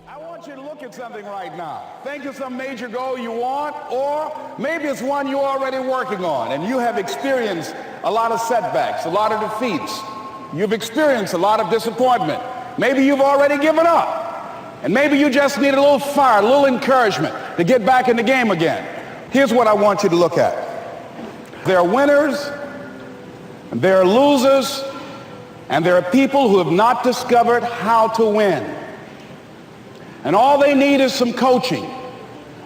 I want you to look at something right now. Think of some major goal you want, or maybe it's one you're already working on and you have experienced a lot of setbacks, a lot of defeats. You've experienced a lot of disappointment. Maybe you've already given up. And maybe you just need a little fire, a little encouragement to get back in the game again. Here's what I want you to look at. There are winners, and there are losers, and there are people who have not discovered how to win. And all they need is some coaching.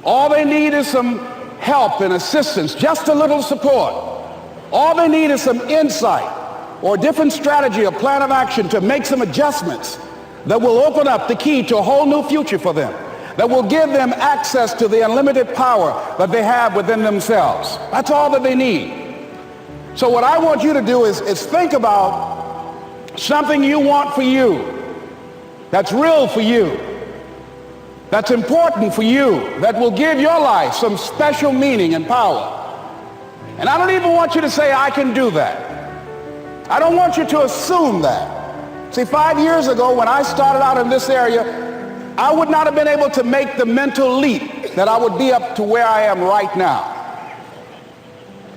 All they need is some help and assistance, just a little support. All they need is some insight or a different strategy, a plan of action to make some adjustments that will open up the key to a whole new future for them, that will give them access to the unlimited power that they have within themselves. That's all that they need. So what I want you to do is think about something you want for you, that's real for you, that's important for you, that will give your life some special meaning and power. And I don't even want you to say, I can do that. I don't want you to assume that. See, 5 years ago when I started out in this area, I would not have been able to make the mental leap that I would be up to where I am right now.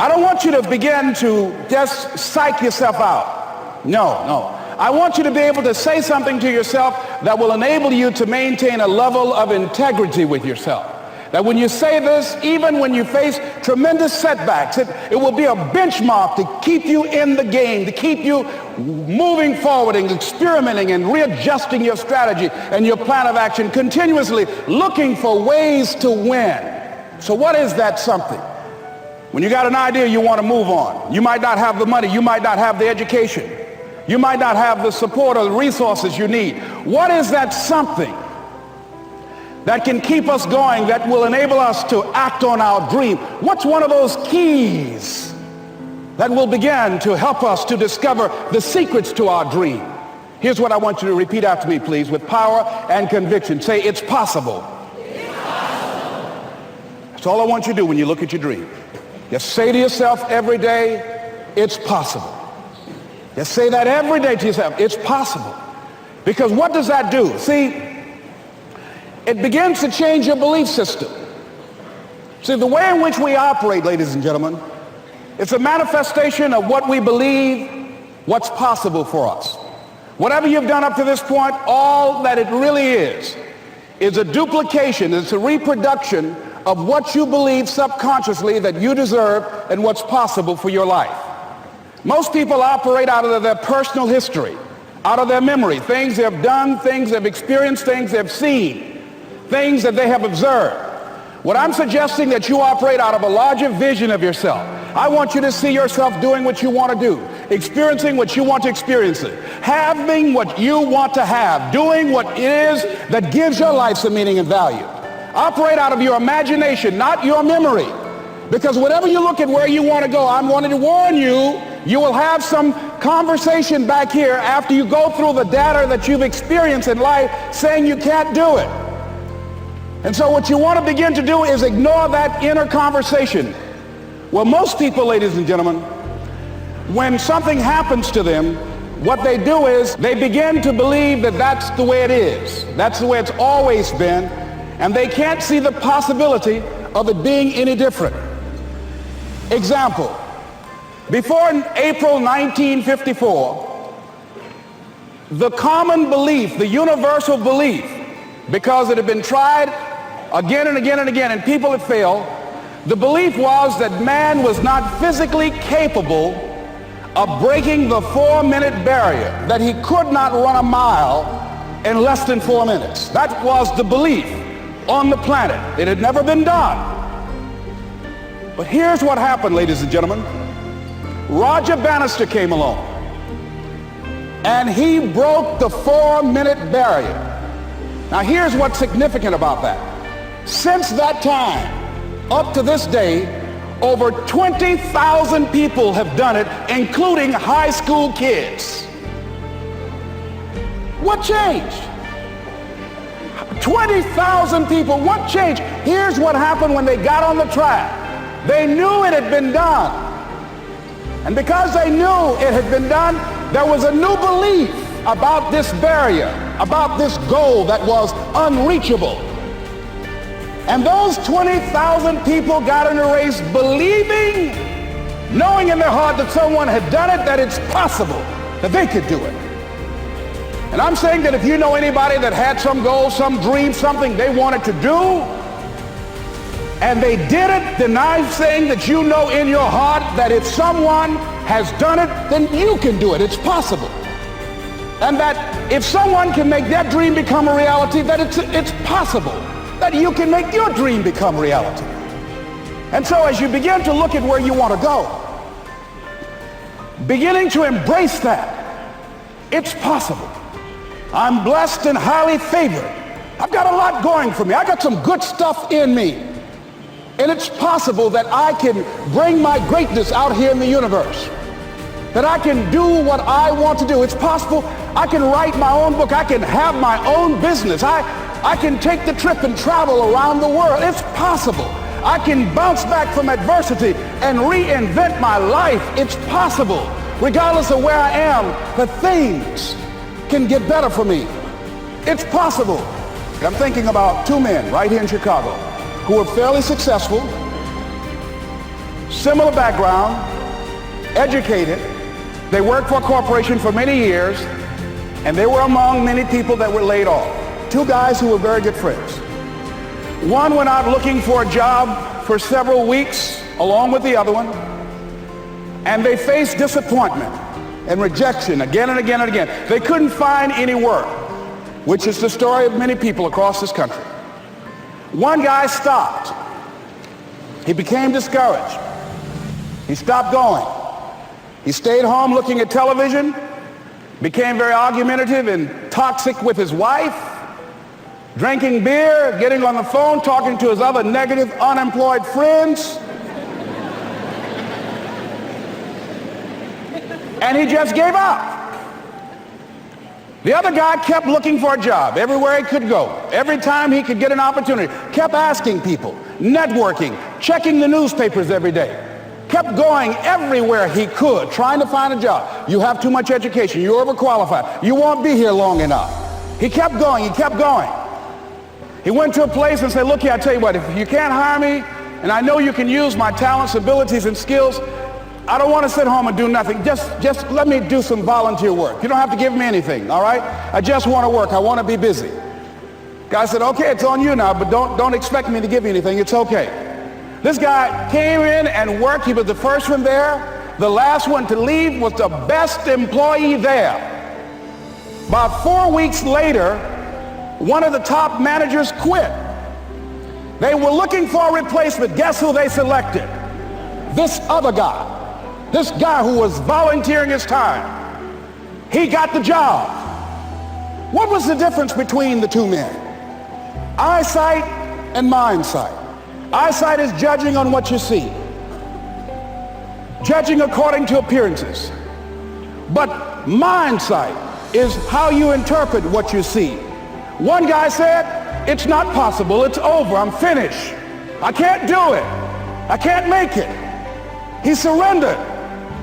I don't want you to begin to just psych yourself out. No. I want you to be able to say something to yourself that will enable you to maintain a level of integrity with yourself. That when you say this, even when you face tremendous setbacks, it will be a benchmark to keep you in the game, to keep you moving forward and experimenting and readjusting your strategy and your plan of action, continuously looking for ways to win. So what is that something? When you got an idea you want to move on, you might not have the money, you might not have the education, you might not have the support or the resources you need. What is that something that can keep us going, that will enable us to act on our dream? What's one of those keys that will begin to help us to discover the secrets to our dream? Here's what I want you to repeat after me, please, with power and conviction. Say, it's possible. It's possible. That's all I want you to do when you look at your dream. Just say to yourself every day, it's possible. Just say that every day to yourself, it's possible. Because what does that do? See, it begins to change your belief system. See, the way in which we operate, ladies and gentlemen, it's a manifestation of what we believe, what's possible for us. Whatever you've done up to this point, all that it really is a duplication, it's a reproduction of what you believe subconsciously that you deserve and what's possible for your life. Most people operate out of their personal history, out of their memory, things they've done, things they've experienced, things they've seen, things that they have observed. What I'm suggesting that you operate out of a larger vision of yourself. I want you to see yourself doing what you want to do, experiencing what you want to experience, having what you want to have, doing what it is that gives your life some meaning and value. Operate out of your imagination, not your memory. Because whatever you look at where you want to go, I'm wanting to warn you, you will have some conversation back here after you go through the data that you've experienced in life saying you can't do it. And so what you want to begin to do is ignore that inner conversation. Well, most people, ladies and gentlemen, when something happens to them, what they do is they begin to believe that that's the way it is. That's the way it's always been. And they can't see the possibility of it being any different. Example, before April 1954, the common belief, the universal belief, because it had been tried again and again and again, and people had failed, the belief was that man was not physically capable of breaking the 4-minute barrier, that he could not run a mile in less than 4 minutes. That was the belief on the planet. It had never been done. But here's what happened, ladies and gentlemen. Roger Bannister came along, and he broke the 4-minute barrier. Now here's what's significant about that. Since that time, up to this day, over 20,000 people have done it, including high school kids. What changed? 20,000 people, what changed? Here's what happened when they got on the track. They knew it had been done. And because they knew it had been done, there was a new belief about this barrier. about this goal that was unreachable. And those 20,000 people got in the race believing, knowing in their heart that someone had done it, that it's possible that they could do it. And I'm saying that if you know anybody that had some goal, some dream, something they wanted to do, and they did it, then I'm saying that you know in your heart that if someone has done it, then you can do it. It's possible. And that if someone can make their dream become a reality, that it's possible that you can make your dream become reality. And so as you begin to look at where you want to go, beginning to embrace that, it's possible. I'm blessed and highly favored. I've got a lot going for me. I got some good stuff in me. And it's possible that I can bring my greatness out here in the universe. That I can do what I want to do. It's possible I can write my own book. I can have my own business. I can take the trip and travel around the world. It's possible. I can bounce back from adversity and reinvent my life. It's possible. Regardless of where I am, the things can get better for me. It's possible. I'm thinking about two men right here in Chicago who were fairly successful, similar background, educated. They worked for a corporation for many years, and they were among many people that were laid off. Two guys who were very good friends. One went out looking for a job for several weeks along with the other one, and they faced disappointment and rejection again and again and again. They couldn't find any work, which is the story of many people across this country. One guy stopped. He became discouraged. He stopped going. He stayed home looking at television, became very argumentative and toxic with his wife, drinking beer, getting on the phone, talking to his other negative, unemployed friends. And he just gave up. The other guy kept looking for a job everywhere he could go. Every time he could get an opportunity, kept asking people, networking, checking the newspapers every day. Kept going everywhere he could, trying to find a job. You have too much education. You're overqualified. You won't be here long enough. He kept going. He kept going. He went to a place and said, look here, I tell you what, if you can't hire me, and I know you can use my talents, abilities, and skills, I don't want to sit home and do nothing. Just let me do some volunteer work. You don't have to give me anything, all right? I just want to work. I want to be busy. Guy said, okay, it's on you now, but don't expect me to give you anything. It's okay. This guy came in and worked. He was the first one there. The last one to leave was the best employee there. About 4 weeks later, one of the top managers quit. They were looking for a replacement. Guess who they selected? This other guy. This guy who was volunteering his time. He got the job. What was the difference between the two men? Eyesight and mindsight. Eyesight is judging on what you see. Judging according to appearances. But mindsight is how you interpret what you see. One guy said, it's not possible. It's over. I'm finished. I can't do it. I can't make it. He surrendered.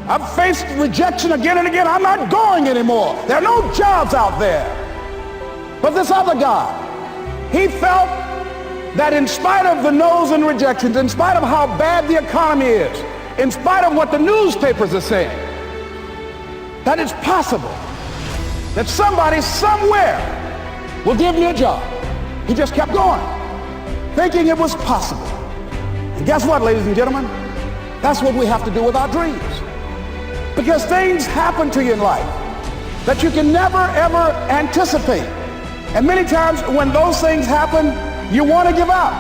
I've faced rejection again and again. I'm not going anymore. There are no jobs out there. But this other guy, he felt that in spite of the no's and rejections, in spite of how bad the economy is, in spite of what the newspapers are saying, that it's possible that somebody somewhere will give me a job. He just kept going, thinking it was possible. And guess what, ladies and gentlemen? That's what we have to do with our dreams. Because things happen to you in life that you can never, ever anticipate. And many times when those things happen, you want to give up.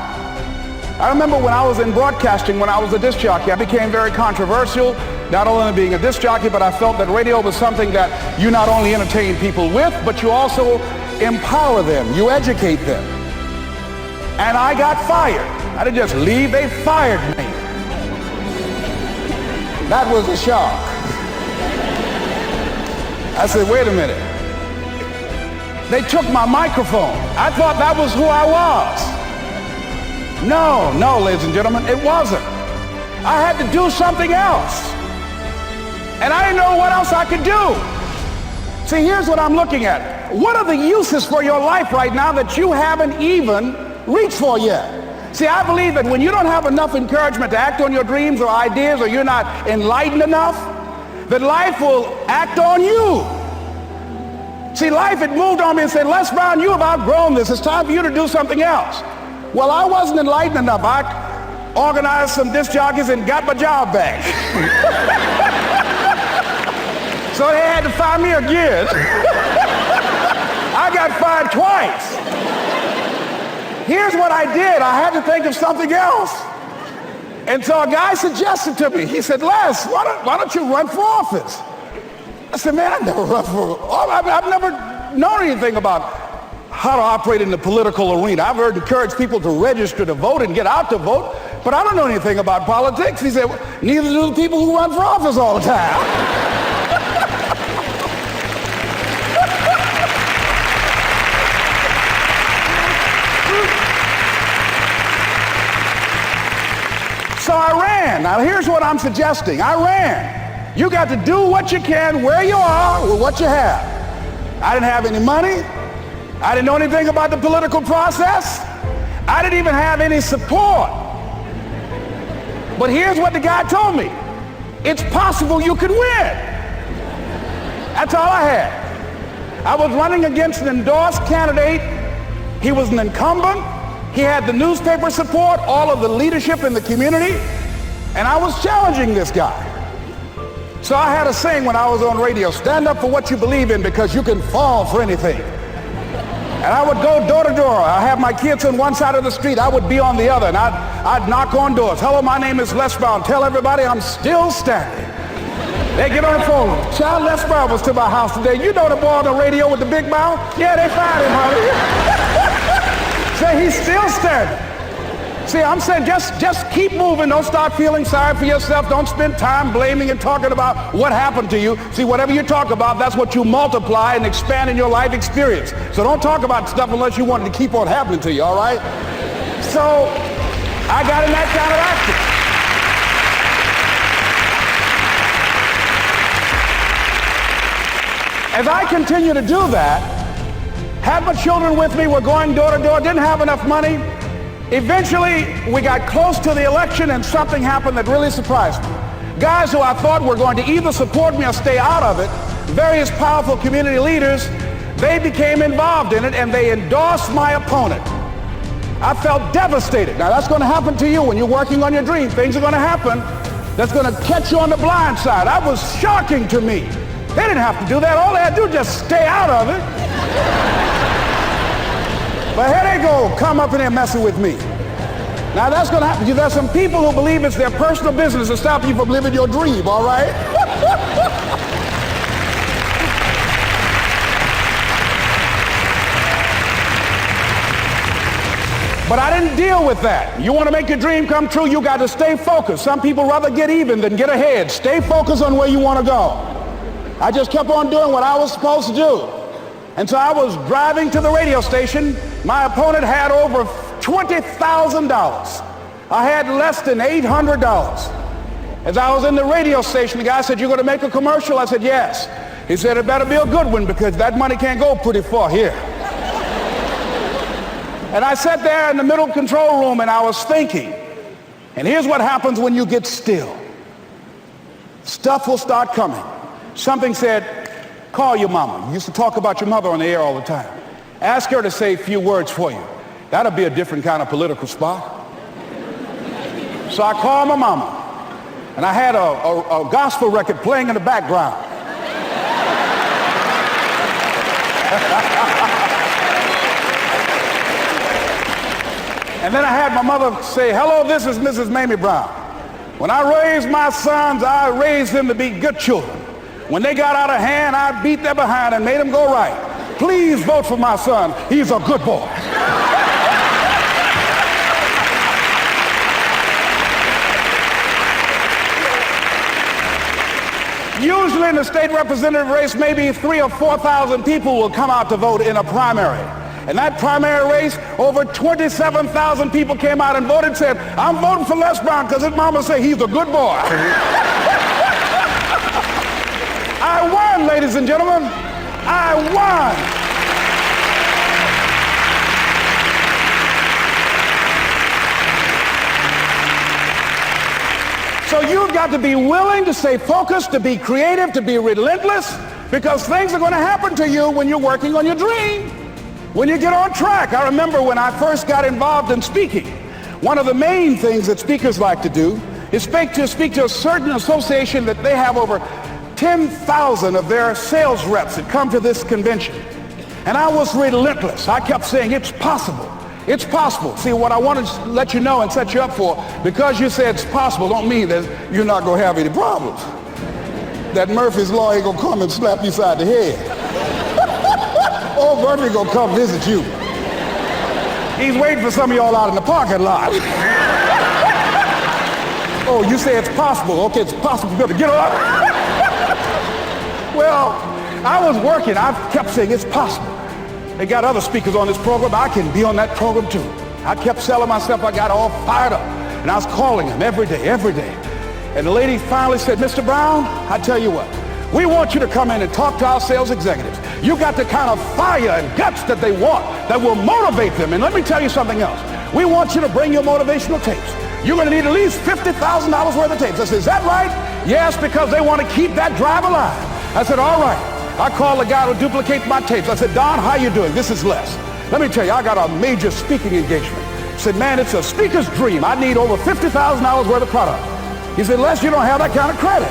I remember when I was in broadcasting, when I was a disc jockey, I became very controversial, not only being a disc jockey, but I felt that radio was something that you not only entertain people with, but you also empower them, you educate them. And I got fired. I didn't just leave, they fired me. That was a shock. I said, wait a minute. They took my microphone. I thought that was who I was. No, ladies and gentlemen, it wasn't. I had to do something else. And I didn't know what else I could do. See, here's what I'm looking at. what are the uses for your life right now that you haven't even reached for yet? See, I believe that when you don't have enough encouragement to act on your dreams or ideas, or you're not enlightened enough, that life will act on you. See, life had moved on me and said, Les Brown, you have outgrown this. It's time for you to do something else. Well, I wasn't enlightened enough. I organized some disc jockeys and got my job back. So they had to fire me again. I got fired twice. Here's what I did. I had to think of something else. And so a guy suggested to me, he said, Les, why don't you run for office? I said, man, I've never run for office. I've never known anything about how to operate in the political arena. I've heard encourage people to register to vote and get out to vote, but I don't know anything about politics. He said, neither do the people who run for office all the time. So I ran. Now here's what I'm suggesting. I ran. You got to do what you can where you are with what you have. I didn't have any money. I didn't know anything about the political process. I didn't even have any support. But here's what the guy told me. It's possible you could win. That's all I had. I was running against an endorsed candidate. He was an incumbent. He had the newspaper support, all of the leadership in the community, and I was challenging this guy. So I had a saying when I was on radio, stand up for what you believe in because you can fall for anything. And I would go door to door. I have my kids on one side of the street. I would be on the other, and I'd knock on doors. Hello, my name is Les Brown. Tell everybody I'm still standing. They get on the phone. Child, Les Brown was to my house today. You know the boy on the radio with the big mouth? Yeah, they fired him, honey. Say he's still standing. See, I'm saying just keep moving. Don't start feeling sorry for yourself. Don't spend time blaming and talking about what happened to you. See, whatever you talk about, that's what you multiply and expand in your life experience. So don't talk about stuff unless you want it to keep on happening to you, all right? So I got in that kind of action. As I continue to do that, had my children with me, we're going door to door, didn't have enough money. Eventually, we got close to the election and something happened that really surprised me. Guys who I thought were going to either support me or stay out of it, various powerful community leaders, they became involved in it and they endorsed my opponent. I felt devastated. Now that's going to happen to you when you're working on your dream. Things are going to happen that's going to catch you on the blind side. That was shocking to me. They didn't have to do that. All they had to do was just stay out of it. But here they go, come up in there messing with me. Now that's going to happen. There's some people who believe it's their personal business to stop you from living your dream, all right? But I didn't deal with that. You want to make your dream come true, you got to stay focused. Some people rather get even than get ahead. Stay focused on where you want to go. I just kept on doing what I was supposed to do. And so I was driving to the radio station. My opponent had over $20,000. I had less than $800. As I was in the radio station, the guy said, "You're going to make a commercial?" I said, "Yes." He said, "It better be a good one because that money can't go pretty far here." And I sat there in the middle control room and I was thinking. And here's what happens when you get still. Stuff will start coming. Something said, call your mama. You used to talk about your mother on the air all the time. Ask her to say a few words for you. That'll be a different kind of political spot. So I called my mama, and I had a gospel record playing in the background. And then I had my mother say, "Hello, this is Mrs. Mamie Brown. When I raised my sons, I raised them to be good children. When they got out of hand, I beat their behind and made them go right. Please vote for my son. He's a good boy." Usually in the state representative race, maybe 3,000 or 4,000 people will come out to vote in a primary. In that primary race, over 27,000 people came out and voted and said, "I'm voting for Les Brown because his mama said he's a good boy." I won, ladies and gentlemen. I won. got to be willing to stay focused, to be creative, to be relentless, because things are going to happen to you when you're working on your dream, when you get on track. I remember when I first got involved in speaking, one of the main things that speakers like to do is speak to a certain association that they have over 10,000 of their sales reps that come to this convention. And I was relentless. I kept saying, it's possible. It's possible. See, what I want to let you know and set you up for, because you say it's possible, don't mean that you're not going to have any problems. That Murphy's Law ain't going to come and slap you side the head. Oh, Murphy going to come visit you. He's waiting for some of y'all out in the parking lot. Oh, you say it's possible. Okay, it's possible. You better get up. Well, I was working. I kept saying it's possible. They got other speakers on this program. I can be on that program too. I kept selling myself. I got all fired up. And I was calling them every day. And the lady finally said, Mr. Brown, I tell you what, we want you to come in and talk to our sales executives. You got the kind of fire and guts that they want that will motivate them. And let me tell you something else. We want you to bring your motivational tapes. You're going to need at least $50,000 worth of tapes. I said, is that right? Yes, because they want to keep that drive alive. I said, all right. I called the guy to duplicate my tapes. I said, Don, how you doing? This is Les. Let me tell you, I got a major speaking engagement. I said, man, it's a speaker's dream. I need over $50,000 worth of product. He said, Les, you don't have that kind of credit.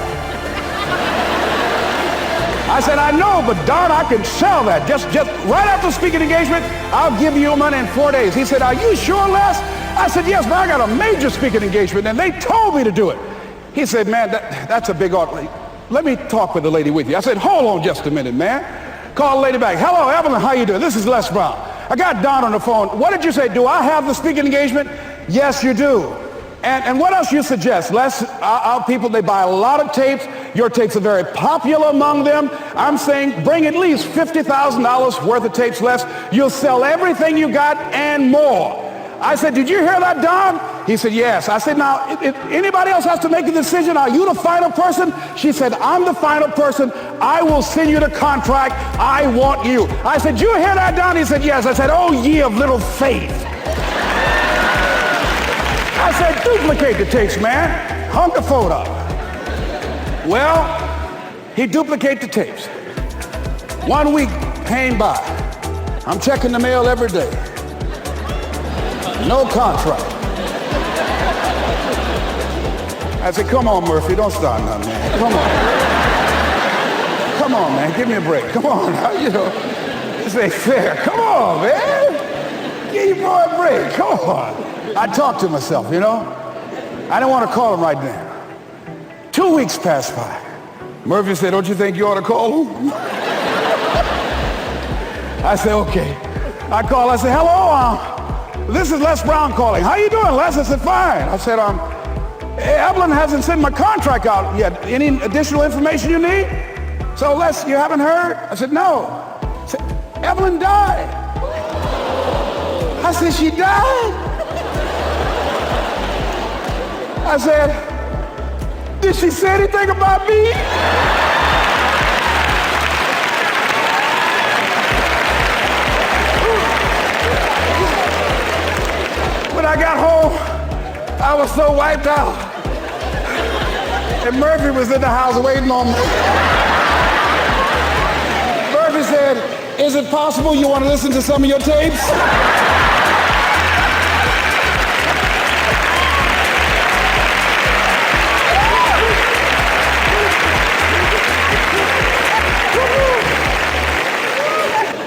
I said, I know, but Don, I can sell that. Just right after speaking engagement, I'll give you your money in 4 days. He said, are you sure, Les? I said, yes, but I got a major speaking engagement, and they told me to do it. He said, man, that's a big offer. Let me talk with the lady with you. I said, hold on just a minute, man. Call the lady back. Hello, Evelyn, how you doing? This is Les Brown. I got Don on the phone. What did you say? Do I have the speaking engagement? Yes, you do. And what else you suggest? Les, our people, they buy a lot of tapes. Your tapes are very popular among them. I'm saying bring at least $50,000 worth of tapes, Les. You'll sell everything you got and more. I said, did you hear that, Don? He said, yes. I said, now, if anybody else has to make a decision, are you the final person? She said, I'm the final person. I will send you the contract. I want you. I said, you hear that, Don? He said, yes. I said, oh, ye of little faith. I said, duplicate the tapes, man. Hung the phone up. Well, he duplicated the tapes. 1 week came by. I'm checking the mail every day. No contract. I said, come on, Murphy, don't start nothing, man. Come on. Come on, man, give me a break. Come on, you know, this ain't fair. Come on, man. Give your boy a break. Come on. I talked to myself, you know. I didn't want to call him right now. 2 weeks passed by. Murphy said, don't you think you ought to call him? I said, okay. I called, I said, hello, this is Les Brown calling. How you doing, Les? I said, fine. I said, Evelyn hasn't sent my contract out yet. Any additional information you need? So, Les, you haven't heard? I said, no. I said, Evelyn died. I said, she died? I said, did she say anything about me? When I got home, I was so wiped out. And Murphy was in the house waiting on me. Murphy said, is it possible you want to listen to some of your tapes?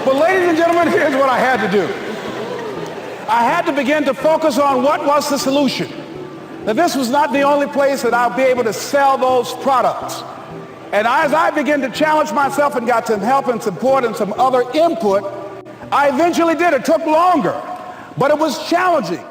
But ladies and gentlemen, here's what I had to do. I had to begin to focus on what was the solution. That this was not the only place that I'll be able to sell those products. And as I began to challenge myself and got some help and support and some other input, I eventually did. It took longer, but it was challenging.